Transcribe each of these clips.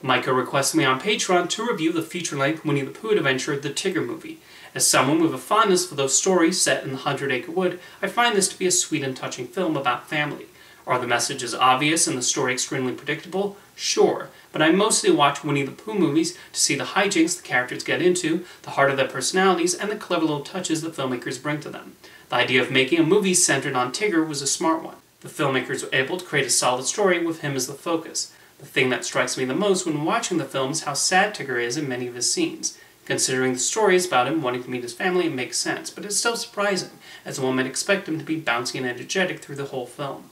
Micah requested me on Patreon to review the feature-length Winnie the Pooh adventure, The Tigger Movie. As someone with a fondness for those stories set in the 100-Acre Wood, I find this to be a sweet and touching film about family. Are the messages obvious and the story extremely predictable? Sure, but I mostly watch Winnie the Pooh movies to see the hijinks the characters get into, the heart of their personalities, and the clever little touches the filmmakers bring to them. The idea of making a movie centered on Tigger was a smart one. The filmmakers were able to create a solid story with him as the focus. The thing that strikes me the most when watching the film is how sad Tigger is in many of his scenes. Considering the stories about him wanting to meet his family, it makes sense, but it's still surprising, as one might expect him to be bouncy and energetic through the whole film.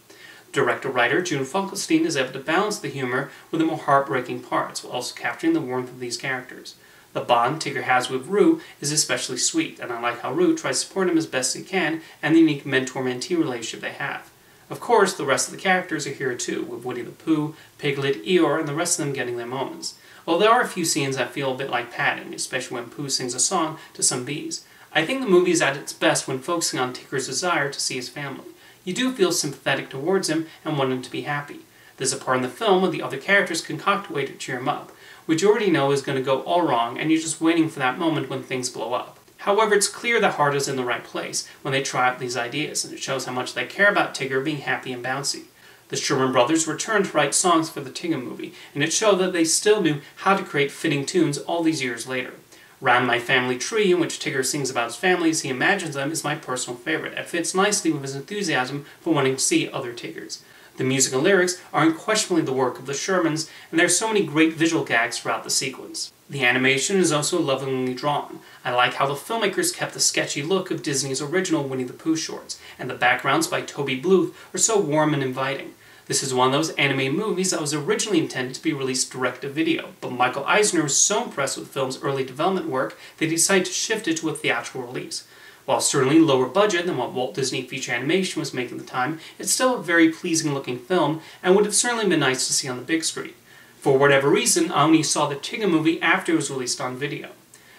Director-writer June Funkelstein is able to balance the humor with the more heartbreaking parts, while also capturing the warmth of these characters. The bond Tigger has with Roo is especially sweet, and I like how Roo tries to support him as best he can, and the unique mentor-mentee relationship they have. Of course, the rest of the characters are here too, with Winnie the Pooh, Piglet, Eeyore, and the rest of them getting their moments. While there are a few scenes that feel a bit like padding, especially when Pooh sings a song to some bees, I think the movie is at its best when focusing on Tigger's desire to see his family. You do feel sympathetic towards him and want him to be happy. There's a part in the film where the other characters concoct a way to cheer him up, which you already know is going to go all wrong, and you're just waiting for that moment when things blow up. However, it's clear that heart is in the right place when they try out these ideas, and it shows how much they care about Tigger being happy and bouncy. The Sherman Brothers returned to write songs for the Tigger Movie, and it showed that they still knew how to create fitting tunes all these years later. Round My Family Tree, in which Tigger sings about his family as he imagines them, is my personal favorite. It fits nicely with his enthusiasm for wanting to see other Tiggers. The music and lyrics are unquestionably the work of the Shermans, and there are so many great visual gags throughout the sequence. The animation is also lovingly drawn. I like how the filmmakers kept the sketchy look of Disney's original Winnie the Pooh shorts, and the backgrounds by Toby Bluth are so warm and inviting. This is one of those animated movies that was originally intended to be released direct-to-video, but Michael Eisner was so impressed with the film's early development work that he decided to shift it to a theatrical release. While certainly lower budget than what Walt Disney Feature Animation was making at the time, it's still a very pleasing-looking film and would have certainly been nice to see on the big screen. For whatever reason, I only saw the Tigger Movie after it was released on video.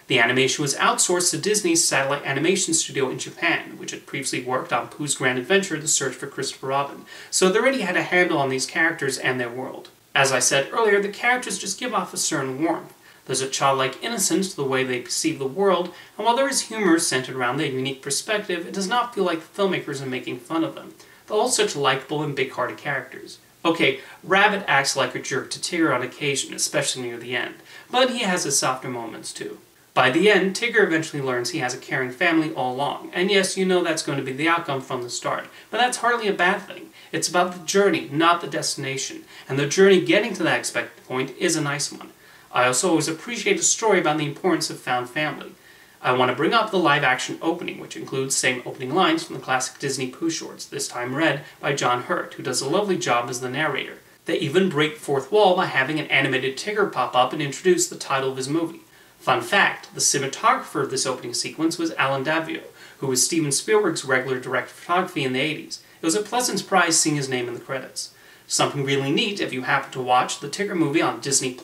The animation was outsourced to Disney's satellite animation studio in Japan, which had previously worked on Pooh's Grand Adventure: The Search for Christopher Robin, so they already had a handle on these characters and their world. As I said earlier, the characters just give off a certain warmth. There's a childlike innocence to the way they perceive the world, and while there is humor centered around their unique perspective, it does not feel like the filmmakers are making fun of them. They're all such likable and big-hearted characters. Okay, Rabbit acts like a jerk to Tigger on occasion, especially near the end, but he has his softer moments too. By the end, Tigger eventually learns he has a caring family all along, and yes, you know that's going to be the outcome from the start, but that's hardly a bad thing. It's about the journey, not the destination, and the journey getting to that expected point is a nice one. I also always appreciate a story about the importance of found family. I want to bring up the live-action opening, which includes the same opening lines from the classic Disney Pooh shorts, this time read by John Hurt, who does a lovely job as the narrator. They even break the fourth wall by having an animated Tigger pop up and introduce the title of his movie. Fun fact, the cinematographer of this opening sequence was Alan Davio, who was Steven Spielberg's regular director of photography in the 80s. It was a pleasant surprise seeing his name in the credits. Something really neat, if you happen to watch the Tigger Movie on Disney+,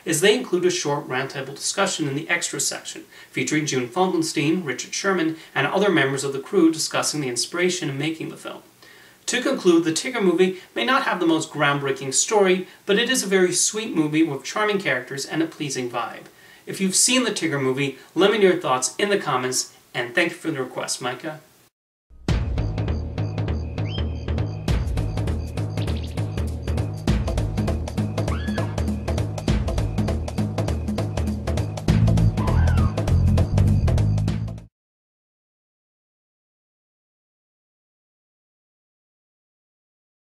is they include a short roundtable discussion in the extras section, featuring June Funkelstein, Richard Sherman, and other members of the crew discussing the inspiration in making the film. To conclude, the Tigger Movie may not have the most groundbreaking story, but it is a very sweet movie with charming characters and a pleasing vibe. If you've seen the Tigger Movie, let me know your thoughts in the comments, and thank you for the request, Micah.